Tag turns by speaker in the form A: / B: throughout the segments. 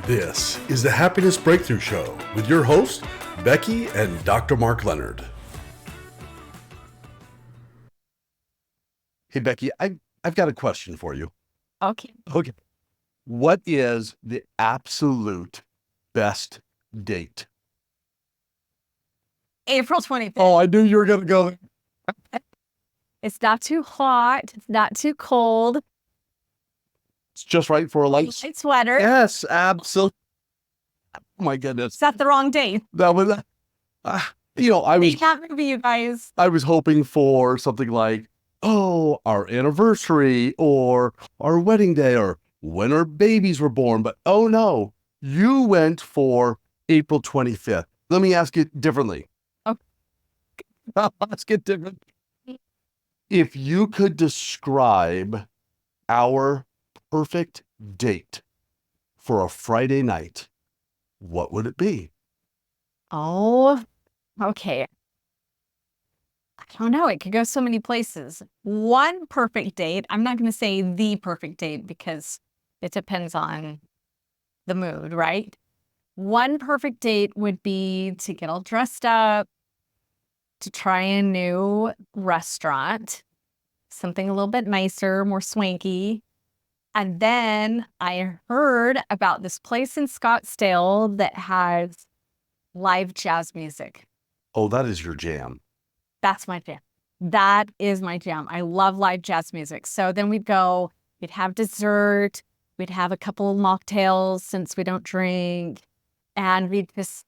A: This is the Happiness Breakthrough Show with your host, Becky and Dr. Mark Leonard. Hey, Becky, I've got a question for you.
B: Okay.
A: What is the absolute best date?
B: April 25th.
A: Oh, I knew you were going to go there.
B: It's not too hot. It's not too cold.
A: It's just right for a light
B: sweater.
A: Yes, absolutely. Oh, my goodness.
B: Is that the wrong date?
A: That was,
B: They can't maybe you guys.
A: I was hoping for something like, oh, our anniversary or our wedding day or when our babies were born. But oh no, you went for April 25th. Let me ask it differently.
B: Okay.
A: Let's get different. If you could describe our perfect date for a Friday night, what would it be?
B: Oh, okay. I don't know. It could go so many places. One perfect date. I'm not going to say the perfect date because it depends on the mood, right? One perfect date would be to get all dressed up, to try a new restaurant, something a little bit nicer, more swanky. And then I heard about this place in Scottsdale that has live jazz music.
A: Oh, that is your jam.
B: That's my jam. That is my jam. I love live jazz music. So then we'd have dessert, we'd have a couple of mocktails since we don't drink, and we'd just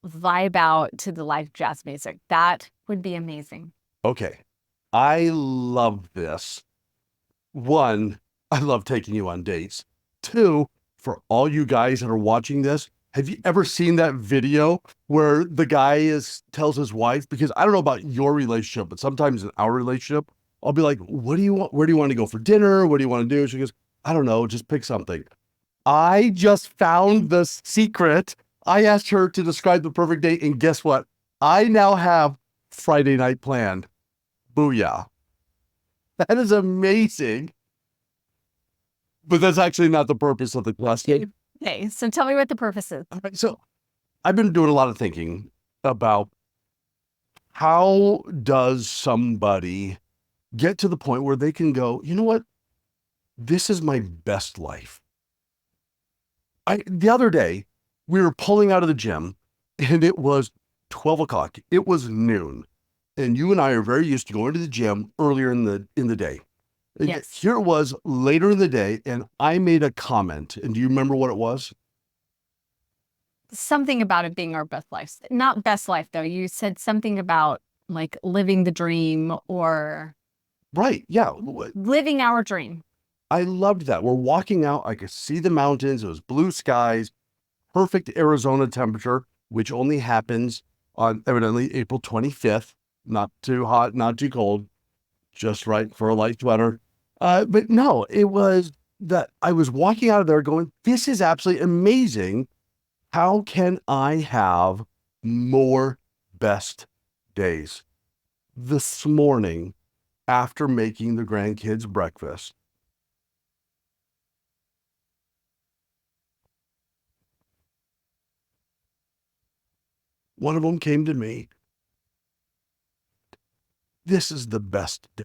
B: vibe out to the live jazz music. That would be amazing.
A: Okay. I love this. One, I love taking you on dates. Two, for all you guys that are watching this, have you ever seen that video where the guy tells his wife, because I don't know about your relationship, but sometimes in our relationship, I'll be like, what do you want? Where do you want to go for dinner? What do you want to do? She goes, I don't know, just pick something. I just found the secret. I asked her to describe the perfect date, and guess what? I now have Friday night planned. Booyah. That is amazing. But that's actually not the purpose of the question.
B: Okay, so tell me what the purpose is.
A: All right, so I've been doing a lot of thinking about how does somebody get to the point where they can go, you know what? This is my best life. The other day, we were pulling out of the gym and it was 12 o'clock. It was noon. And you and I are very used to going to the gym earlier in the day. And
B: Yes.
A: Here it was later in the day, and I made a comment. And do you remember what it was?
B: Something about it being our best life. Not best life, though. You said something about like living the dream or
A: Right. Yeah.
B: living our dream.
A: I loved that. We're walking out. I could see the mountains. It was blue skies, perfect Arizona temperature, which only happens on evidently April 25th. Not too hot, not too cold, just right for a light sweater. But no, it was that I was walking out of there going, this is absolutely amazing. How can I have more best days? This morning, after making the grandkids breakfast, one of them came to me. This is the best day.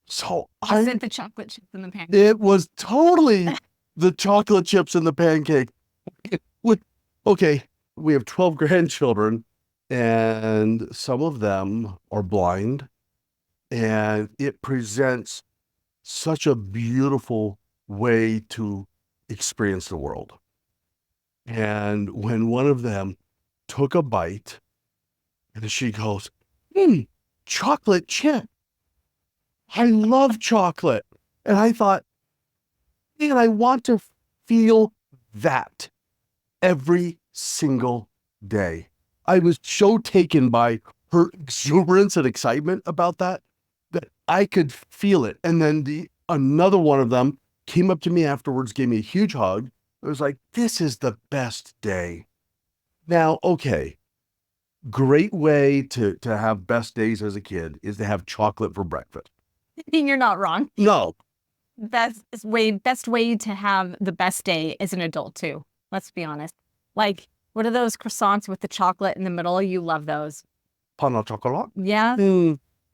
A: So
B: I said the chocolate chips in the pancake.
A: It was totally the chocolate chips in the pancake. Okay, we have 12 grandchildren, and some of them are blind, and it presents such a beautiful way to experience the world. And when one of them took a bite, and she goes, chocolate chip. I love chocolate. And I thought, man, I want to feel that every single day. I was so taken by her exuberance and excitement about that I could feel it. And then another one of them came up to me afterwards, gave me a huge hug. It was like, this is the best day. Now, okay, great way to have best days as a kid is to have chocolate for breakfast.
B: You're not wrong.
A: No,
B: best way to have the best day as an adult too. Let's be honest. Like, what are those croissants with the chocolate in the middle? You love those.
A: Pain au chocolat.
B: Yeah.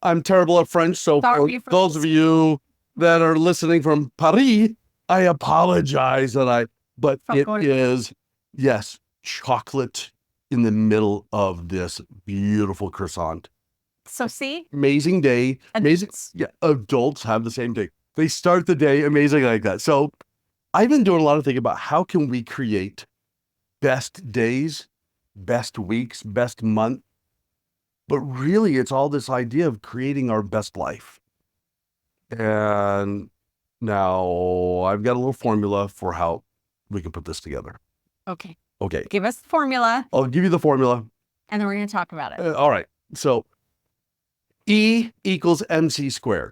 A: I'm terrible at French, so for
B: Sorry for
A: those of you that are listening from Paris, I apologize but it is, yes, chocolate in the middle of this beautiful croissant.
B: So see,
A: Amazing day. Amazing. Yeah, adults have the same day. They start the day amazing like that. So I've been doing a lot of thinking about how can we create best days, best weeks, best month. But really, it's all this idea of creating our best life. And now I've got a little formula for how we can put this together.
B: Okay.
A: Okay.
B: Give us the formula.
A: I'll give you the formula.
B: And then we're going to talk about it.
A: All right. So E equals MC².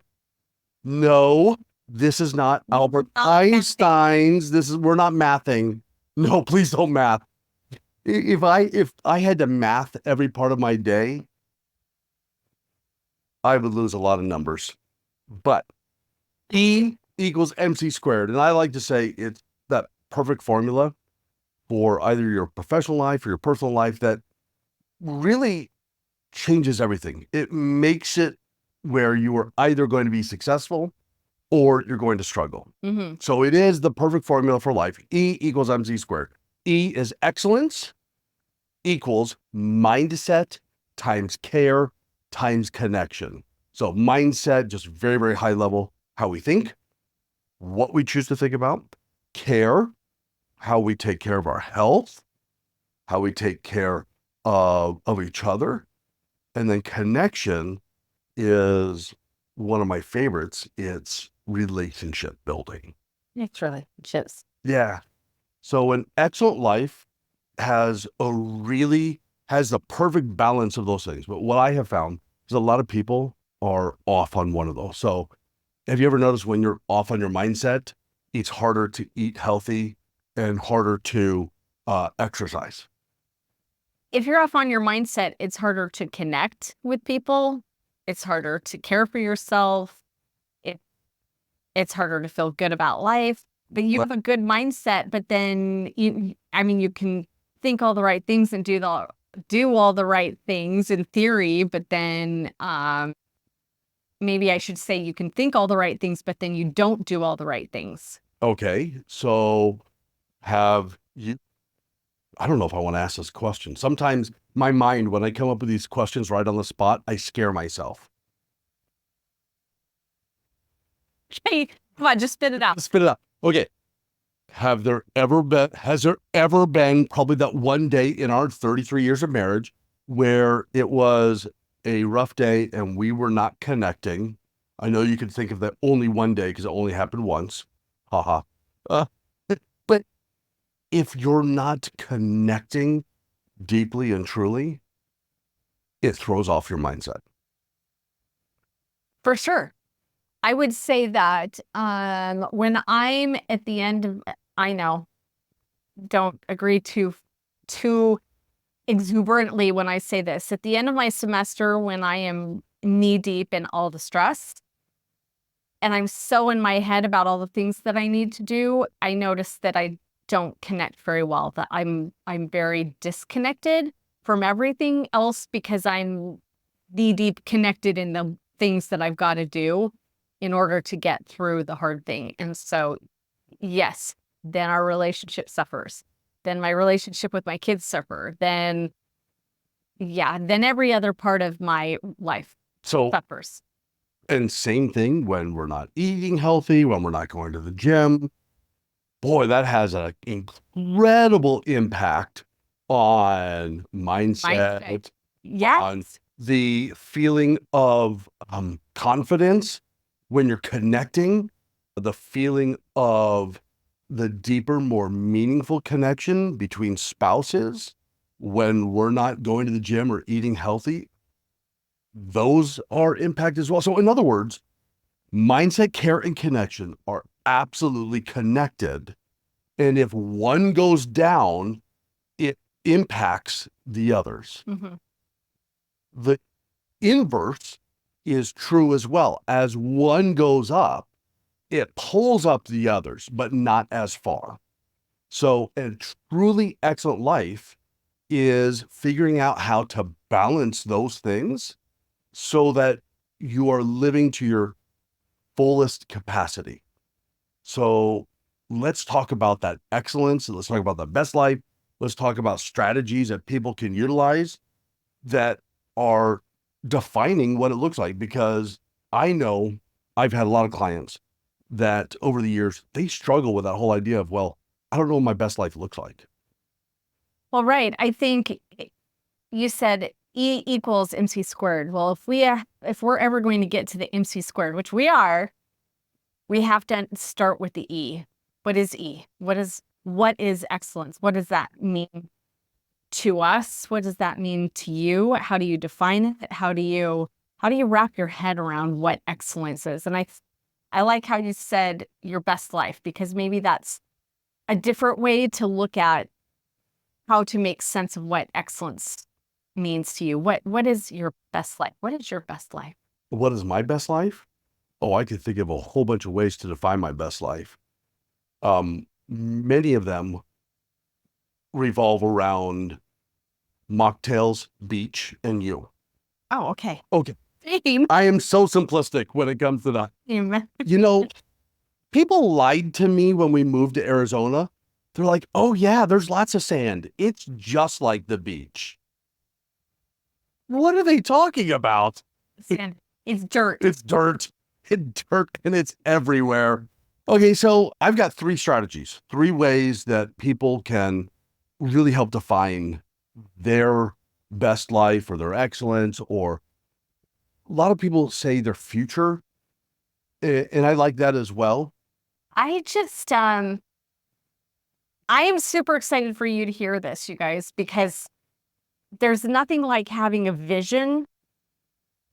A: No, this is not Albert Einstein's. We're not mathing. No, please don't math. If I had to math every part of my day, I would lose a lot of numbers. But E equals MC². And I like to say it's that perfect formula for either your professional life or your personal life that really changes everything. It makes it where you are either going to be successful or you're going to struggle.
B: Mm-hmm.
A: So it is the perfect formula for life. E equals MC². E is excellence equals mindset times care times connection. So mindset, just very, very high level, how we think, what we choose to think about. Care, how we take care of our health, how we take care of each other. And then connection is one of my favorites. It's relationship building.
B: It's relationships.
A: Yeah. So an excellent life has the perfect balance of those things. But what I have found is a lot of people are off on one of those. So have you ever noticed when you're off on your mindset, it's harder to eat healthy and harder to exercise?
B: If you're off on your mindset, it's harder to connect with people. It's harder to care for yourself. It's harder to feel good about life. But you have a good mindset, but then you can think all the right things and do all the right things in theory, but then maybe I should say you can think all the right things, but then you don't do all the right things.
A: Okay. So have you, I don't know if I want to ask this question. Sometimes my mind, when I come up with these questions right on the spot, I scare myself.
B: Hey, come on, just spit it out.
A: Spit it out. Okay. Has there ever been probably that one day in our 33 years of marriage where it was a rough day and we were not connecting? I know you could think of that only one day because it only happened once. Haha. But if you're not connecting deeply and truly, it throws off your mindset.
B: For sure. I would say that when I'm at the end of, I know, don't agree too exuberantly when I say this. At the end of my semester, when I am knee deep in all the stress, and I'm so in my head about all the things that I need to do, I notice that I don't connect very well, that I'm very disconnected from everything else because I'm knee deep connected in the things that I've got to do in order to get through the hard thing. And so, yes, then our relationship suffers. Then my relationship with my kids suffer. Then every other part of my life suffers.
A: And same thing when we're not eating healthy, when we're not going to the gym. Boy, that has an incredible impact on mindset.
B: Yes.
A: On the feeling of confidence when you're connecting, the feeling of the deeper, more meaningful connection between spouses when we're not going to the gym or eating healthy. Those are impacted as well. So in other words, mindset, care, and connection are absolutely connected. And if one goes down, it impacts the others.
B: Mm-hmm.
A: The inverse is true as well. As one goes up, it pulls up the others, but not as far. So a truly excellent life is figuring out how to balance those things so that you are living to your fullest capacity. So let's talk about that excellence. Let's talk about the best life. Let's talk about strategies that people can utilize that are defining what it looks like. Because I know I've had a lot of clients that over the years, they struggle with that whole idea of, well, I don't know what my best life looks like.
B: Well, right. I think you said E equals MC². Well, if we're ever going to get to the MC², which we are, we have to start with the E. What is E? What is excellence? What does that mean to us? What does that mean to you? How do you define it? How do you wrap your head around what excellence is? And I like how you said your best life, because maybe that's a different way to look at how to make sense of what excellence means to you. What is your best life? What is your best life?
A: What is my best life? Oh, I could think of a whole bunch of ways to define my best life. Many of them revolve around mocktails, beach, and you.
B: Oh, okay.
A: Okay.
B: Same.
A: I am so simplistic when it comes to that.
B: Same.
A: You know, people lied to me when we moved to Arizona. They're like, oh yeah, there's lots of sand. It's just like the beach. What are they talking about?
B: Sand. It's dirt.
A: It's dirt. It's dirt and it's everywhere. Okay, so I've got 3 strategies, 3 ways that people can really help define their best life or their excellence, or a lot of people say their future. And I like that as well.
B: I just I am super excited for you to hear this, you guys, because there's nothing like having a vision.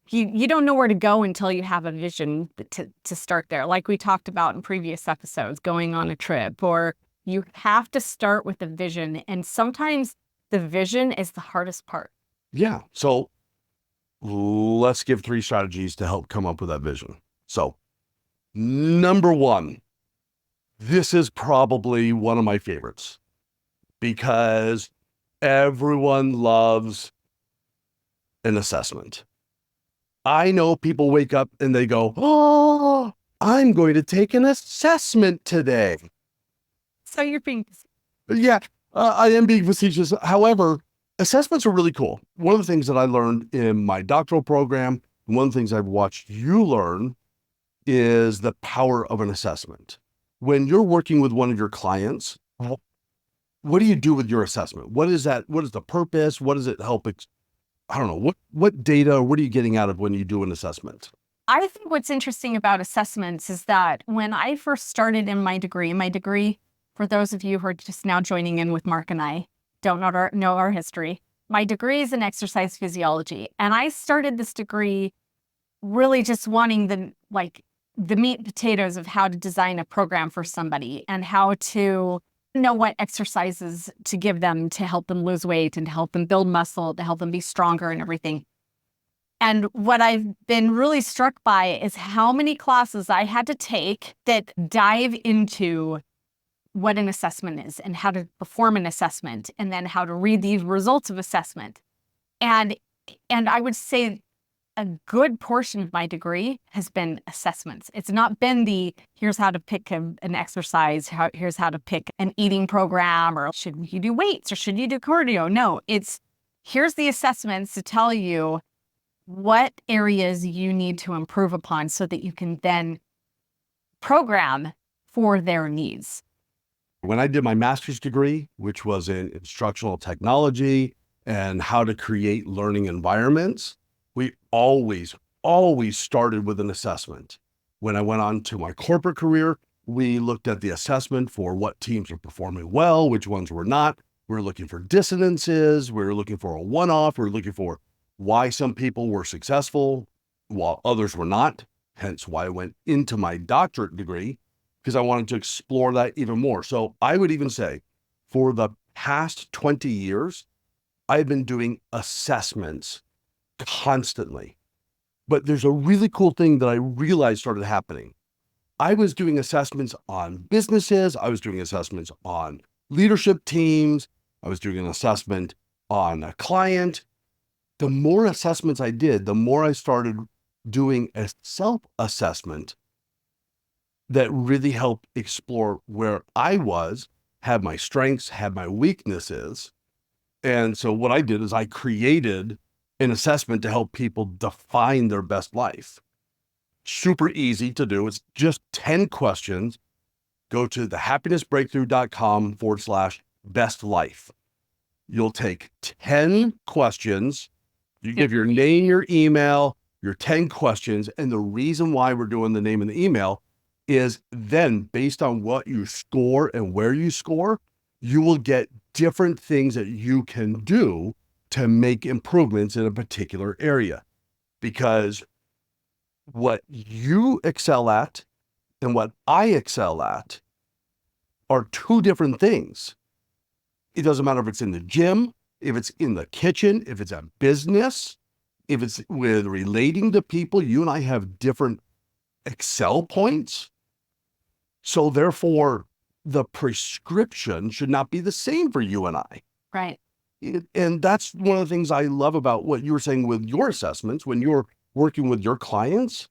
B: You don't know where to go until you have a vision to start there. Like we talked about in previous episodes, going on a trip, or you have to start with a vision. And sometimes the vision is the hardest part.
A: Yeah. So let's give 3 strategies to help come up with that vision. So number 1, this is probably one of my favorites because everyone loves an assessment. I know people wake up and they go, oh, I'm going to take an assessment today.
B: So you're being...
A: Yeah, I am being facetious. However, assessments are really cool. One of the things that I learned in my doctoral program, one of the things I've watched you learn, is the power of an assessment. When you're working with one of your clients, what do you do with your assessment? What is that? What is the purpose? What does it help? I don't know. What data, what are you getting out of when you do an assessment?
B: I think what's interesting about assessments is that when I first started in my degree, for those of you who are just now joining in with Mark and I, don't know our history, my degree is in exercise physiology. And I started this degree really just wanting the meat and potatoes of how to design a program for somebody and how to know what exercises to give them to help them lose weight and to help them build muscle, to help them be stronger and everything. And what I've been really struck by is how many classes I had to take that dive into what an assessment is and how to perform an assessment and then how to read the results of assessment. And I would say a good portion of my degree has been assessments. It's not been here's how to pick an exercise, here's how to pick an eating program, or should you do weights or should you do cardio? No, it's here's the assessments to tell you what areas you need to improve upon so that you can then program for their needs.
A: When I did my master's degree, which was in instructional technology and how to create learning environments, we always started with an assessment. When I went on to my corporate career, we looked at the assessment for what teams are performing well, which ones were not. We were looking for dissonances. We were looking for a one-off. We were looking for why some people were successful while others were not. Hence why I went into my doctorate degree, because I wanted to explore that even more. So I would even say for the past 20 years, I've been doing assessments constantly. But there's a really cool thing that I realized started happening. I was doing assessments on businesses. I was doing assessments on leadership teams. I was doing an assessment on a client. The more assessments I did, the more I started doing a self-assessment that really helped explore where I was, had my strengths, had my weaknesses. And so what I did is I created an assessment to help people define their best life. Super easy to do. It's just 10 questions. Go to thehappinessbreakthrough.com/best life. You'll take 10 questions. You give your name, your email, your 10 questions. And the reason why we're doing the name and the email is then based on what you score and where you score, you will get different things that you can do to make improvements in a particular area. Because what you excel at and what I excel at are two different things. It doesn't matter if it's in the gym, if it's in the kitchen, if it's a business, if it's with relating to people. You and I have different excel points. So therefore, the prescription should not be the same for you and I.
B: Right.
A: And that's one of the things I love about what you were saying with your assessments. When you're working with your clients,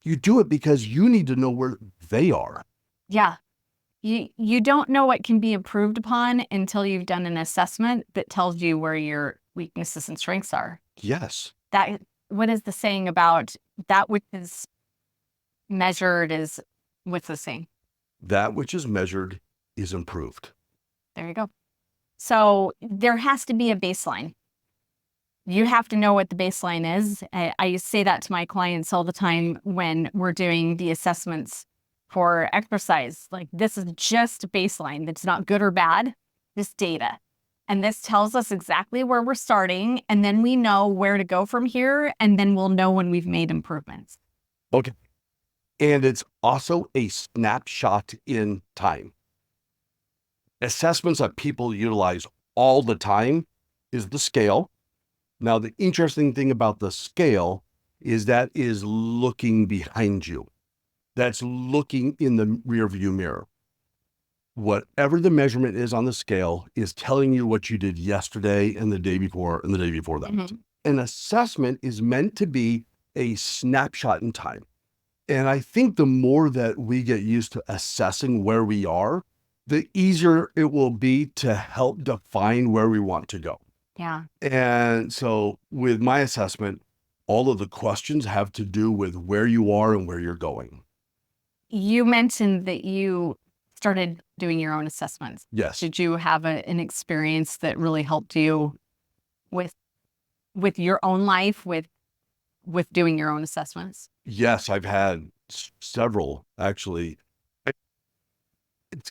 A: you do it because you need to know where they are.
B: Yeah. You don't know what can be improved upon until you've done an assessment that tells you where your weaknesses and strengths are.
A: Yes.
B: What is the saying about that which is measured is, what's the saying?
A: That which is measured is improved.
B: There you go. So there has to be a baseline. You have to know what the baseline is. I say that to my clients all the time when we're doing the assessments for exercise. Like, this is just a baseline. That's not good or bad, this data. And this tells us exactly where we're starting. And then we know where to go from here. And then we'll know when we've made improvements.
A: Okay. And it's also a snapshot in time. Assessments that people utilize all the time is the scale. Now, the interesting thing about the scale is that is looking behind you. That's looking in the rearview mirror. Whatever the measurement is on the scale is telling you what you did yesterday and the day before and the day before that.
B: Mm-hmm.
A: An assessment is meant to be a snapshot in time. And I think the more that we get used to assessing where we are, the easier it will be to help define where we want to go.
B: Yeah.
A: And so with my assessment, all of the questions have to do with where you are and where you're going.
B: You mentioned that you started doing your own assessments.
A: Yes.
B: Did you have an experience that really helped you with your own life, with doing your own assessments?
A: Yes, I've had several, actually.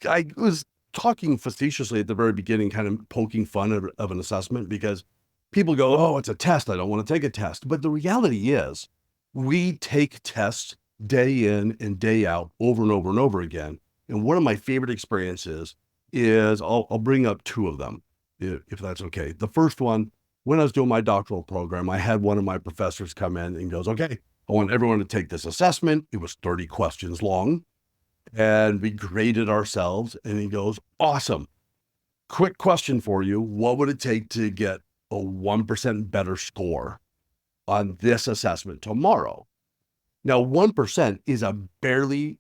A: I was talking facetiously at the very beginning, kind of poking fun of an assessment, because people go, oh, it's a test. I don't want to take a test. But the reality is we take tests day in and day out, over and over and over again. And one of my favorite experiences is, I'll bring up two of them, if that's okay. The first one, when I was doing my doctoral program, I had one of my professors come in and goes, okay, I want everyone to take this assessment. It was 30 questions long. And we graded ourselves, and he goes, awesome. Quick question for you. What would it take to get a 1% better score on this assessment tomorrow? Now, 1% is a barely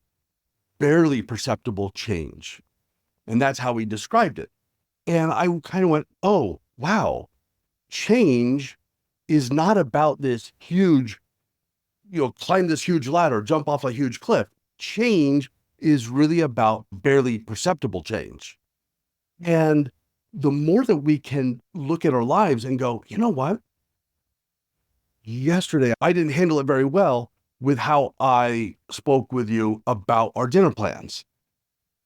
A: perceptible change. And that's how he described it. And I kind of went, oh, wow. Change is not about this huge, climb this huge ladder, jump off a huge cliff. Change is really about barely perceptible change. And the more that we can look at our lives and go, you know what? Yesterday, I didn't handle it very well with how I spoke with you about our dinner plans.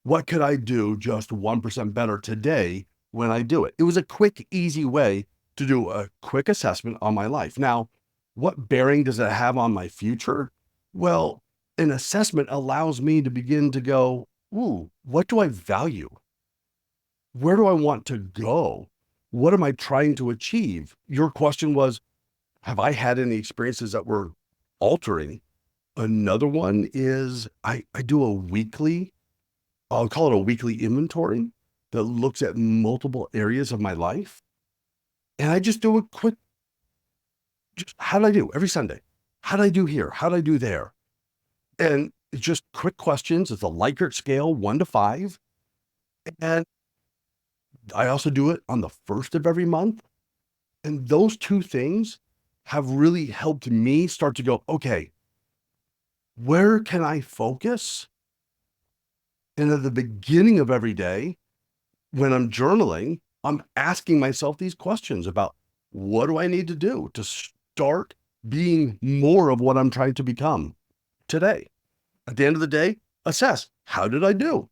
A: What could I do just 1% better today when I do it? It was a quick, easy way to do a quick assessment on my life. Now, what bearing does it have on my future? Well, an assessment allows me to begin to go, ooh, what do I value? Where do I want to go? What am I trying to achieve? Your question was, have I had any experiences that were altering? Another one is I do a weekly, I'll call it a weekly inventory that looks at multiple areas of my life. And I just do a quick, just how did I do every Sunday? How did I do here? How did I do there? And it's just quick questions. It's a Likert scale, 1 to 5. And I also do it on the first of every month. And those two things have really helped me start to go, okay, where can I focus? And at the beginning of every day, when I'm journaling, I'm asking myself these questions about what do I need to do to start being more of what I'm trying to become today? At the end of the day, assess, how did I do?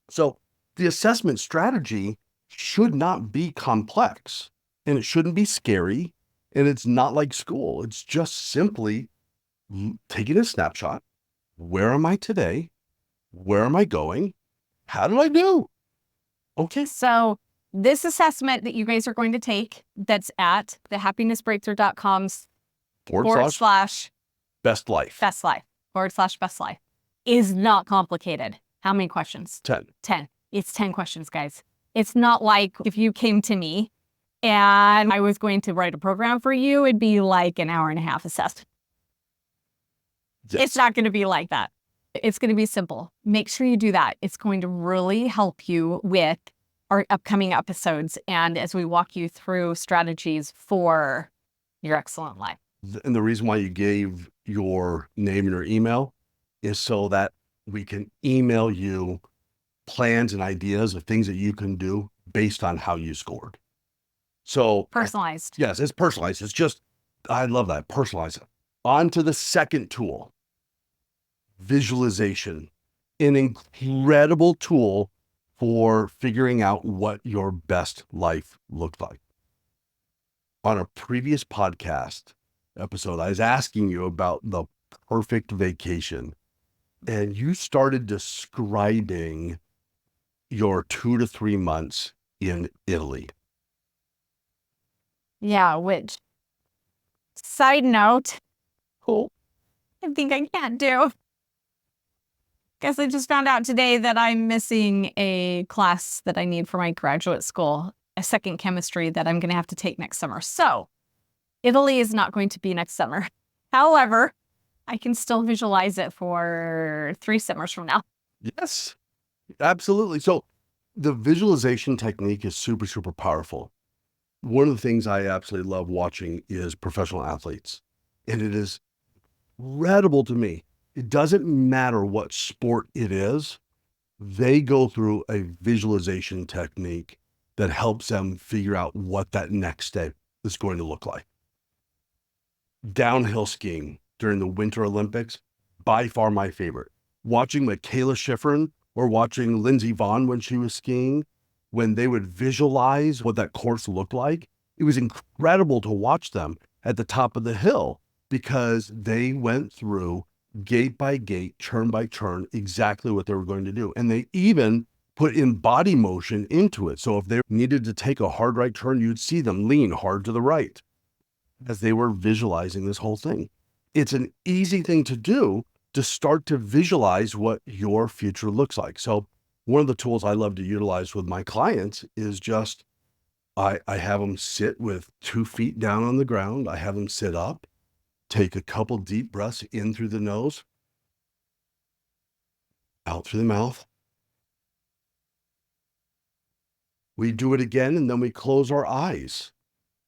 A: So the assessment strategy should not be complex, and it shouldn't be scary, and it's not like school. It's just simply taking a snapshot. Where am I today? Where am I going? How did I do? Okay.
B: So this assessment that you guys are going to take, that's at thehappinessbreakthrough.com's
A: // best life.
B: best life /best life is not complicated. How many questions?
A: 10.
B: 10. It's 10 questions, guys. It's not like if you came to me and I was going to write a program for you, it'd be like an hour and a half assessment.
A: Yes.
B: It's not going to be like that. It's going to be simple. Make sure you do that. It's going to really help you with our upcoming episodes and as we walk you through strategies for your excellent life.
A: And the reason why you gave your name and your email is so that we can email you plans and ideas of things that you can do based on how you scored. So
B: personalized.
A: Yes, it's personalized. It's just, I love that. Personalize it. On to the second tool, visualization, an incredible tool for figuring out what your best life looked like. On a previous podcast episode, I was asking you about the perfect vacation, and you started describing your 2 to 3 months in Italy.
B: Yeah, which, side note,
A: Cool.
B: I think I can't do. Guess I just found out today that I'm missing a class that I need for my graduate school, a second chemistry that I'm going to have to take next summer. So Italy is not going to be next summer. However, I can still visualize it for 3 summers from now.
A: Yes, absolutely. So the visualization technique is super, super powerful. One of the things I absolutely love watching is professional athletes, and it is incredible to me. It doesn't matter what sport it is, they go through a visualization technique that helps them figure out what that next step is going to look like. Downhill skiing during the Winter Olympics, by far my favorite. Watching Michaela Schifrin or watching Lindsey Vonn when she was skiing, when they would visualize what that course looked like, it was incredible to watch them at the top of the hill because they went through gate by gate, turn by turn, exactly what they were going to do. And they even put in body motion into it. So if they needed to take a hard right turn, you'd see them lean hard to the right as they were visualizing this whole thing. It's an easy thing to do to start to visualize what your future looks like. So one of the tools I love to utilize with my clients is just, I have them sit with 2 feet down on the ground. I have them sit up, take a couple deep breaths in through the nose, out through the mouth. We do it again, and then we close our eyes.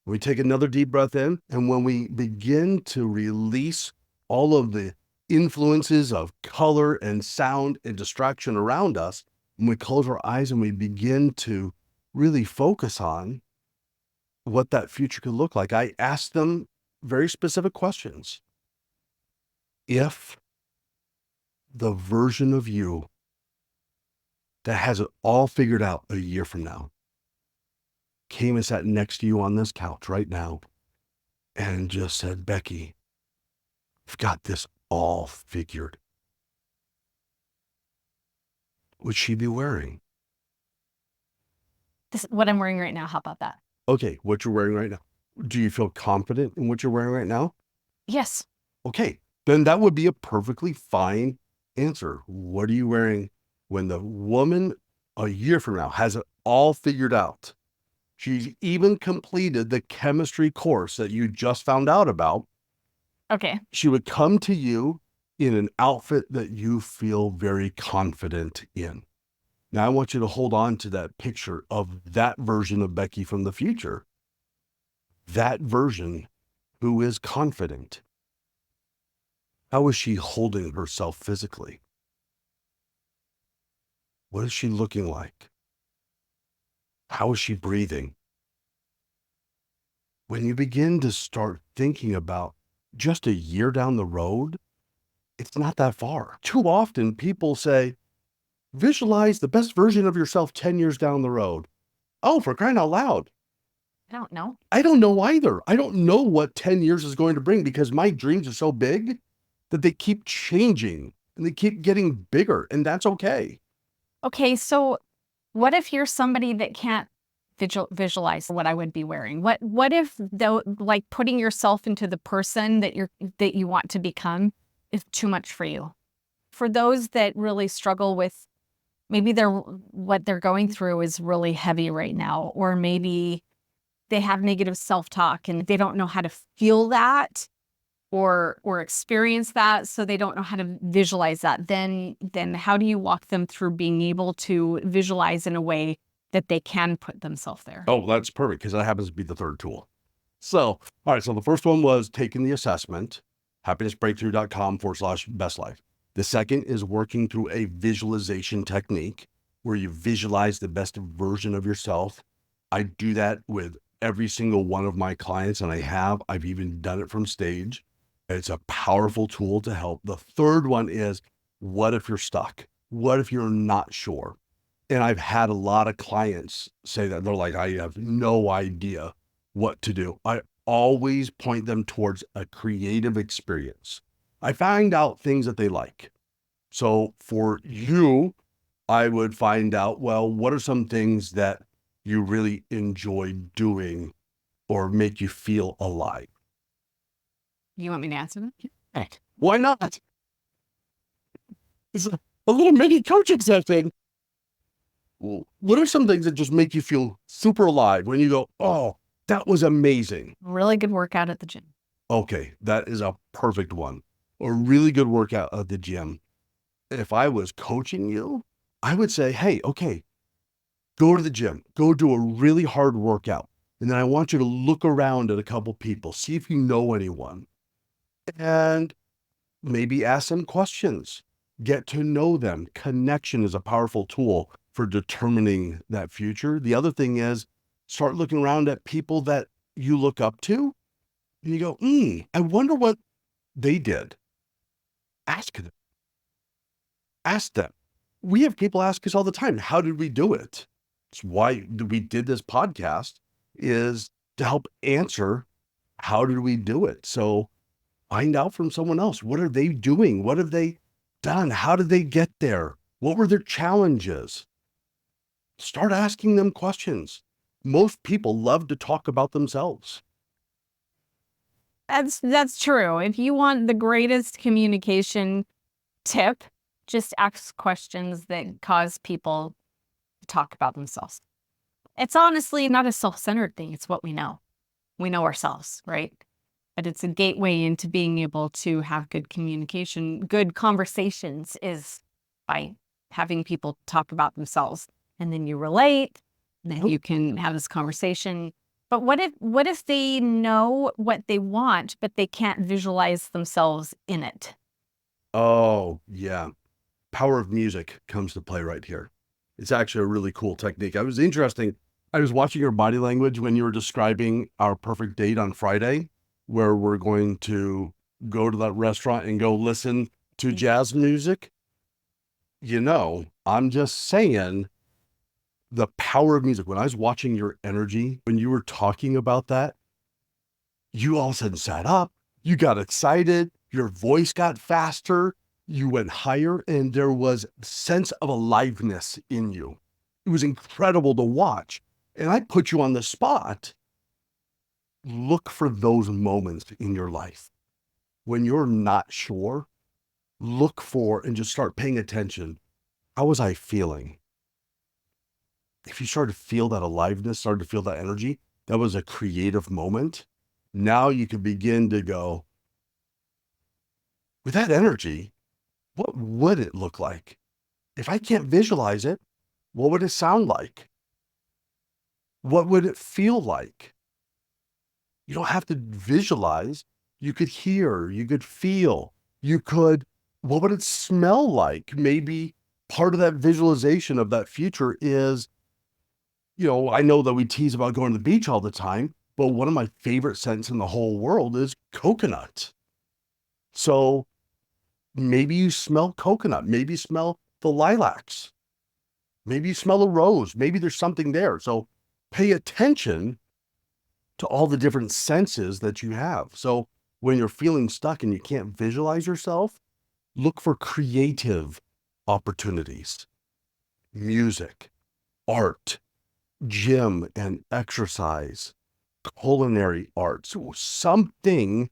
A: We take another deep breath in, and when we begin to release all of the influences of color and sound and distraction around us, when we close our eyes and we begin to really focus on what that future could look like, I ask them very specific questions. If the version of you that has it all figured out a year from now came and sat next to you on this couch right now and just said, Becky, I've got this all figured, would she be wearing?
B: This is what I'm wearing right now. How about that?
A: Okay, what you're wearing right now. Do you feel confident in what you're wearing right now?
B: Yes.
A: Okay, then that would be a perfectly fine answer. What are you wearing when the woman a year from now has it all figured out? She's even completed the chemistry course that you just found out about.
B: Okay.
A: She would come to you in an outfit that you feel very confident in. Now, I want you to hold on to that picture of that version of Becky from the future. That version who is confident. How is she holding herself physically? What is she looking like? How is she breathing? When you begin to start thinking about just a year down the road, it's not that far. Too often people say, visualize the best version of yourself 10 years down the road. Oh, for crying out loud.
B: I don't know.
A: I don't know either. I don't know what 10 years is going to bring because my dreams are so big that they keep changing and they keep getting bigger, and that's okay.
B: Okay, so what if you're somebody that can't visualize what I would be wearing? What if though, like putting yourself into the person that you want to become is too much for you? For those that really struggle with maybe what they're going through is really heavy right now, or maybe they have negative self-talk and they don't know how to feel that or experience that, so they don't know how to visualize that. Then how do you walk them through being able to visualize in a way that they can put themselves there?
A: Oh, that's perfect because that happens to be the third tool. So, all right. So the first one was taking the assessment, happinessbreakthrough.com/best life. The second is working through a visualization technique where you visualize the best version of yourself. I do that with every single one of my clients, and I've even done it from stage. It's a powerful tool to help. The third one is, what if you're stuck? What if you're not sure? And I've had a lot of clients say that they're like, I have no idea what to do. I always point them towards a creative experience. I find out things that they like. So for you, I would find out, well, what are some things that you really enjoy doing or make you feel alive?
B: You want me to answer that?
A: Right. Why not? It's a little mini coaching session. Well, what are some things that just make you feel super alive when you go, oh, that was amazing?
B: Really good workout at the gym.
A: Okay, that is a perfect one. A really good workout at the gym. If I was coaching you, I would say, hey, okay, go to the gym, go do a really hard workout. And then I want you to look around at a couple people, see if you know anyone, and maybe ask them questions, get to know them. Connection is a powerful tool for determining that future. The other thing is start looking around at people that you look up to and you go, I wonder what they did. Ask them. Ask them. We have people ask us all the time, how did we do it? It's why we did this podcast, is to help answer, how did we do it? So find out from someone else. What are they doing? What have they done? How did they get there? What were their challenges? Start asking them questions. Most people love to talk about themselves.
B: That's true. If you want the greatest communication tip, just ask questions that cause people to talk about themselves. It's honestly not a self-centered thing. It's what we know. We know ourselves, right? But it's a gateway into being able to have good communication. Good conversations is by having people talk about themselves, and then you relate, and then you can have this conversation. But what if they know what they want, but they can't visualize themselves in it?
A: Oh, yeah. Power of music comes to play right here. It's actually a really cool technique. I was watching your body language when you were describing our perfect date on Friday, where we're going to go to that restaurant and go listen to jazz music. I'm just saying, the power of music. When I was watching your energy, when you were talking about that, you all of a sudden sat up, you got excited, your voice got faster, you went higher, and there was a sense of aliveness in you. It was incredible to watch. And I put you on the spot. Look for those moments in your life when you're not sure, look for and just start paying attention. How was I feeling? If you start to feel that aliveness, start to feel that energy, that was a creative moment. Now you can begin to go, with that energy, what would it look like? If I can't visualize it, what would it sound like? What would it feel like? You don't have to visualize. You could hear, you could feel, what would it smell like? Maybe part of that visualization of that future is, I know that we tease about going to the beach all the time, but one of my favorite scents in the whole world is coconut. So maybe you smell coconut, maybe you smell the lilacs, maybe you smell a rose, maybe there's something there. So pay attention to all the different senses that you have. So when you're feeling stuck and you can't visualize yourself, look for creative opportunities, music, art, gym and exercise, culinary arts, something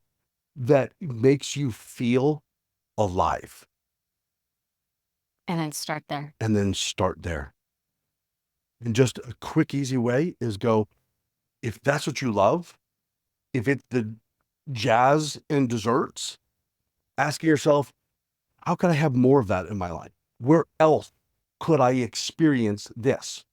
A: that makes you feel alive.
B: And then start there.
A: And then start there. And just a quick, easy way is go, if that's what you love, if it's the jazz and desserts, asking yourself, how can I have more of that in my life? Where else could I experience this?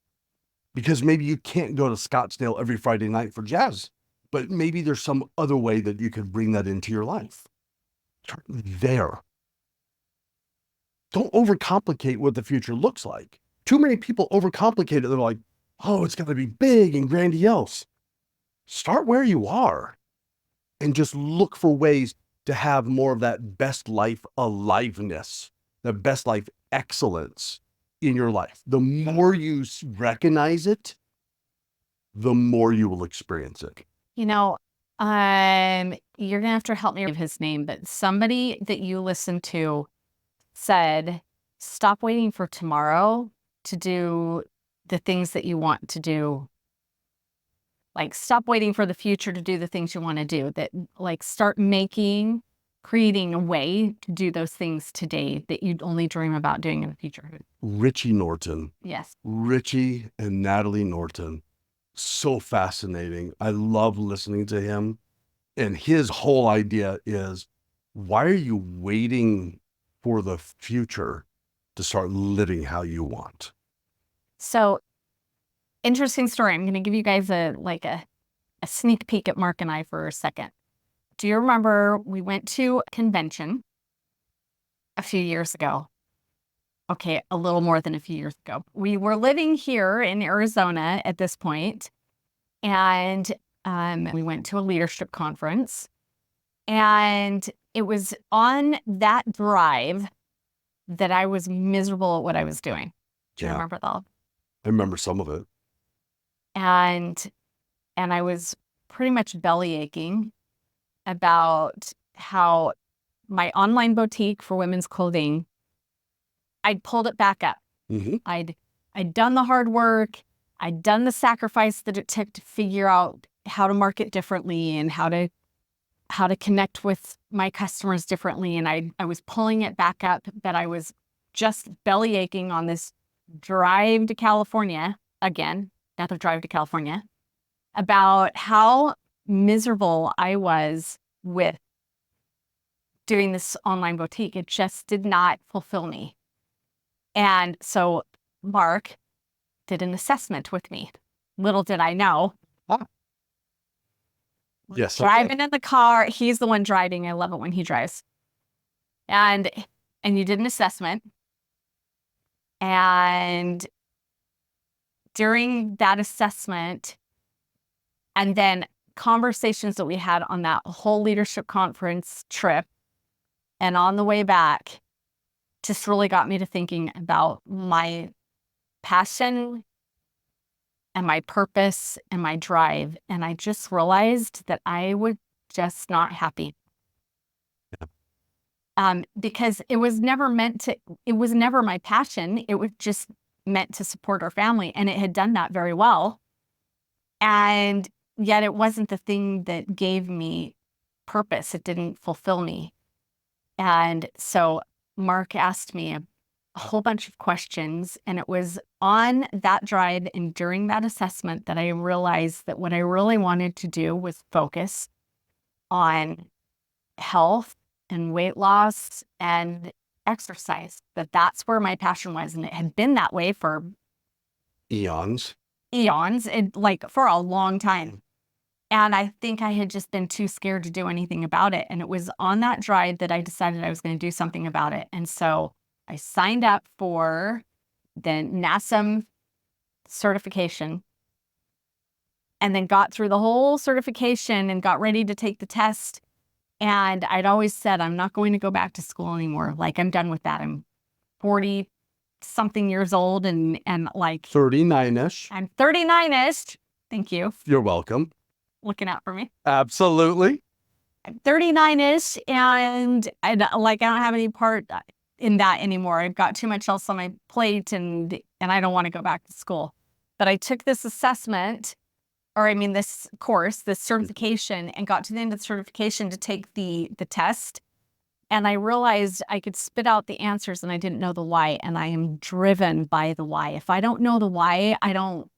A: Because maybe you can't go to Scottsdale every Friday night for jazz, but maybe there's some other way that you could bring that into your life. Start there. Don't overcomplicate what the future looks like. Too many people overcomplicate it. They're like, oh, it's got to be big and grandiose. Start where you are and just look for ways to have more of that best life aliveness, the best life excellence in your life. The more you recognize it, the more you will experience it.
B: You're gonna have to help me with his name, but somebody that you listen to said, stop waiting for tomorrow to do the things that you want to do. Like, stop waiting for the future to do the things you want to do. That, like, start creating a way to do those things today that you'd only dream about doing in the future.
A: Richie Norton.
B: Yes.
A: Richie and Natalie Norton. So fascinating. I love listening to him. And his whole idea is, why are you waiting for the future to start living how you want?
B: So, interesting story. I'm going to give you guys a sneak peek at Mark and I for a second. Do you remember we went to a convention a few years ago? Okay, a little more than a few years ago. We were living here in Arizona at this point, and we went to a leadership conference. And it was on that drive that I was miserable at what I was doing. Do you remember that?
A: I remember some of it.
B: And I was pretty much belly aching about how my online boutique for women's clothing, I'd pulled it back up.
A: Mm-hmm.
B: I'd done the hard work. I'd done the sacrifice that it took to figure out how to market differently and how to connect with my customers differently. And I was pulling it back up, but I was just belly aching on this drive to California, again, another drive to California, about how miserable I was with doing this online boutique. It just did not fulfill me. And so Mark did an assessment with me. Little did I know.
A: Yes.
B: Driving in the car. He's the one driving. I love it when he drives. And you did an assessment. And during that assessment, and then conversations that we had on that whole leadership conference trip and on the way back, just really got me to thinking about my passion and my purpose and my drive. And I just realized that I was just not happy. Yeah. Because it was never my passion. It was just meant to support our family. And it had done that very well. And yet it wasn't the thing that gave me purpose. It didn't fulfill me. And so Mark asked me a whole bunch of questions, and it was on that drive and during that assessment that I realized that what I really wanted to do was focus on health and weight loss and exercise, that's where my passion was. And it had been that way for
A: Eons.
B: and like for a long time. And I think I had just been too scared to do anything about it. And it was on that drive that I decided I was going to do something about it. And so I signed up for the NASM certification and then got through the whole certification and got ready to take the test. And I'd always said, I'm not going to go back to school anymore. Like, I'm done with that. I'm 40 something years old and like
A: 39-ish.
B: I'm 39-ish. Thank you.
A: You're welcome.
B: Looking out for me.
A: Absolutely.
B: I'm 39-ish and I don't have any part in that anymore. I've got too much else on my plate and I don't want to go back to school. But I took this assessment, this course, this certification, and got to the end of the certification to take the test. And I realized I could spit out the answers and I didn't know the why. And I am driven by the why. If I don't know the why, I don't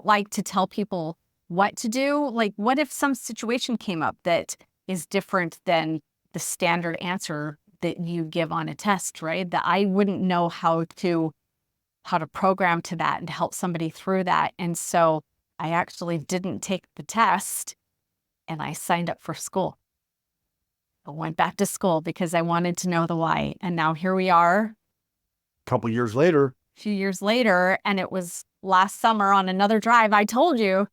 B: like to tell people what to do. Like, what if some situation came up that is different than the standard answer that you give on a test, right? That I wouldn't know how to program to that and to help somebody through that. And so I actually didn't take the test and I signed up for school. I went back to school because I wanted to know the why. And now here we are.
A: A couple years later.
B: A few years later, and it was last summer on another drive. I told you,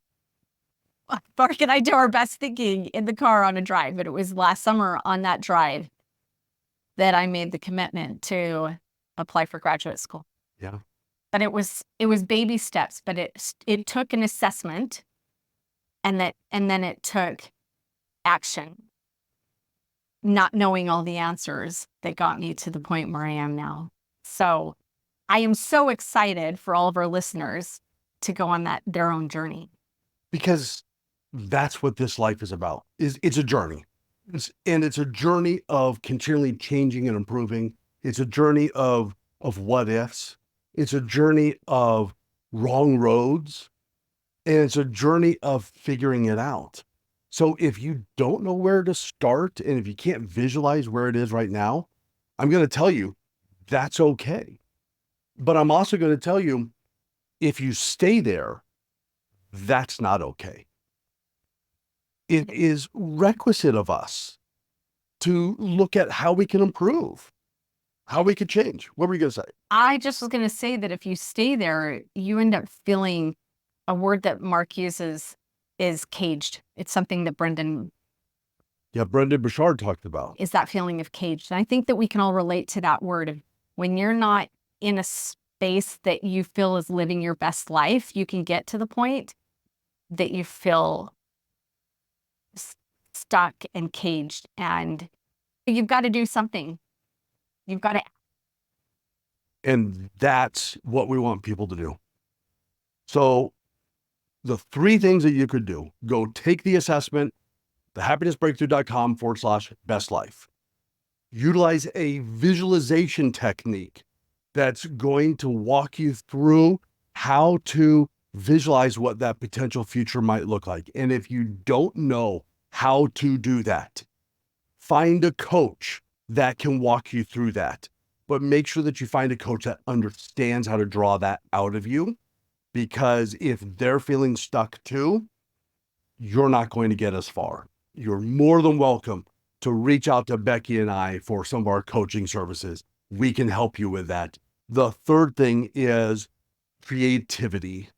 B: Mark and I do our best thinking in the car on a drive, but it was last summer on that drive that I made the commitment to apply for graduate school.
A: Yeah.
B: But it was baby steps, but it took an assessment and then it took action, not knowing all the answers that got me to the point where I am now. So I am so excited for all of our listeners to go on their own journey.
A: Because that's what this life is about. It's a journey. It's a journey of continually changing and improving. It's a journey of what ifs. It's a journey of wrong roads. And it's a journey of figuring it out. So if you don't know where to start, and if you can't visualize where it is right now, I'm going to tell you that's okay. But I'm also going to tell you, if you stay there, that's not okay. It is requisite of us to look at how we can improve, how we could change. What were you going to say?
B: I just was going to say that if you stay there, you end up feeling, a word that Mark uses is caged. It's something that Brendan
A: Bouchard talked about.
B: Is that feeling of caged. And I think that we can all relate to that word of when you're not in a space that you feel is living your best life, you can get to the point that you feel stuck and caged, and you've got to do something. You've got to.
A: And that's what we want people to do. So the 3 things that you could do: go take the assessment, thehappinessbreakthrough.com/best life. Utilize a visualization technique that's going to walk you through how to visualize what that potential future might look like. And if you don't know how to do that, find a coach that can walk you through that. But make sure that you find a coach that understands how to draw that out of you, because if they're feeling stuck too, you're not going to get as far. You're more than welcome to reach out to Becky and I for some of our coaching services. We can help you with that. The third thing is creativity.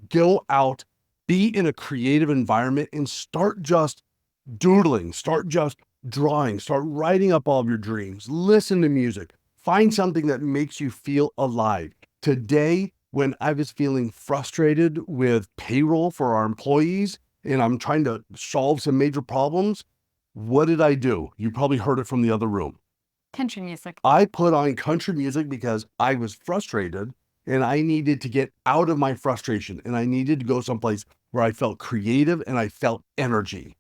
A: Go out, be in a creative environment, and start just doodling, start just drawing, start writing up all of your dreams, listen to music, find something that makes you feel alive. Today, when I was feeling frustrated with payroll for our employees and I'm trying to solve some major problems, what did I do? You probably heard it from the other room.
B: Country music.
A: I put on country music because I was frustrated and I needed to get out of my frustration, and I needed to go someplace where I felt creative and I felt energy.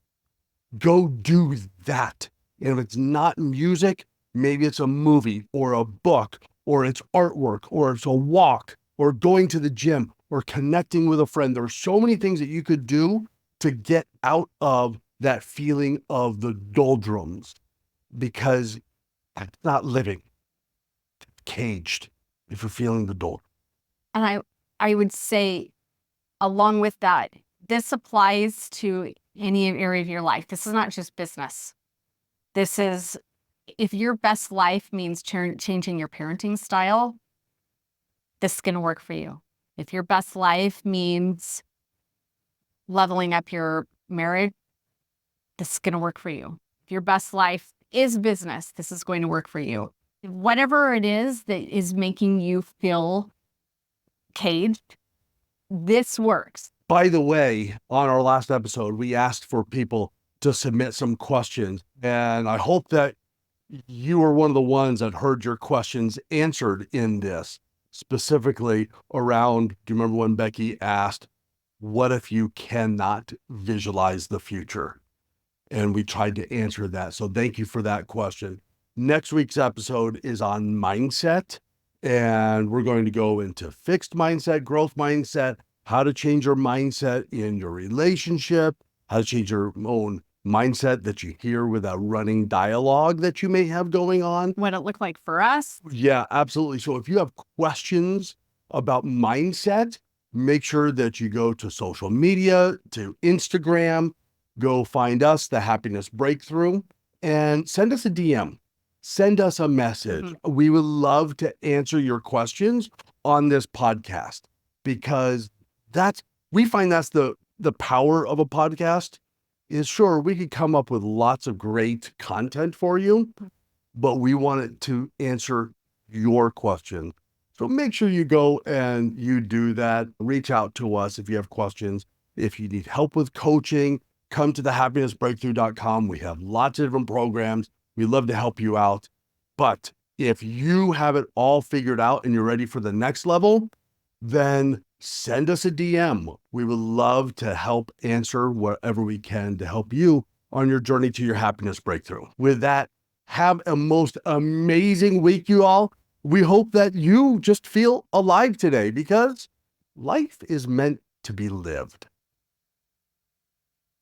A: Go do that. And if it's not music, maybe it's a movie or a book, or it's artwork, or it's a walk, or going to the gym, or connecting with a friend. There are so many things that you could do to get out of that feeling of the doldrums, because that's not living. Caged if you're feeling the doldrums.
B: And I would say, along with that, this applies to any area of your life. This is not just business. This is, if your best life means changing your parenting style, this is going to work for you. If your best life means leveling up your marriage, this is going to work for you. If your best life is business, this is going to work for you. Whatever it is that is making you feel caged, this works.
A: By the way, on our last episode, we asked for people to submit some questions, and I hope that you are one of the ones that heard your questions answered in this, specifically around, do you remember when Becky asked, what if you cannot visualize the future? And we tried to answer that. So thank you for that question. Next week's episode is on mindset, and we're going to go into fixed mindset, growth mindset, how to change your mindset in your relationship, how to change your own mindset that you hear with a running dialogue that you may have going on.
B: What it looked like for us.
A: Yeah, absolutely. So if you have questions about mindset, make sure that you go to social media, to Instagram, go find us, The Happiness Breakthrough, and send us a DM. Send us a message. We would love to answer your questions on this podcast, because we find that's the power of a podcast. Is sure, we could come up with lots of great content for you, but we wanted to answer your question. So make sure you go and you do that. Reach out to us if you have questions. If you need help with coaching, come to thehappinessbreakthrough.com. We have lots of different programs. We love to help you out. But if you have it all figured out and you're ready for the next level, then send us a DM. We would love to help answer whatever we can to help you on your journey to your happiness breakthrough. With that, have a most amazing week, you all. We hope that you just feel alive today, because life is meant to be lived.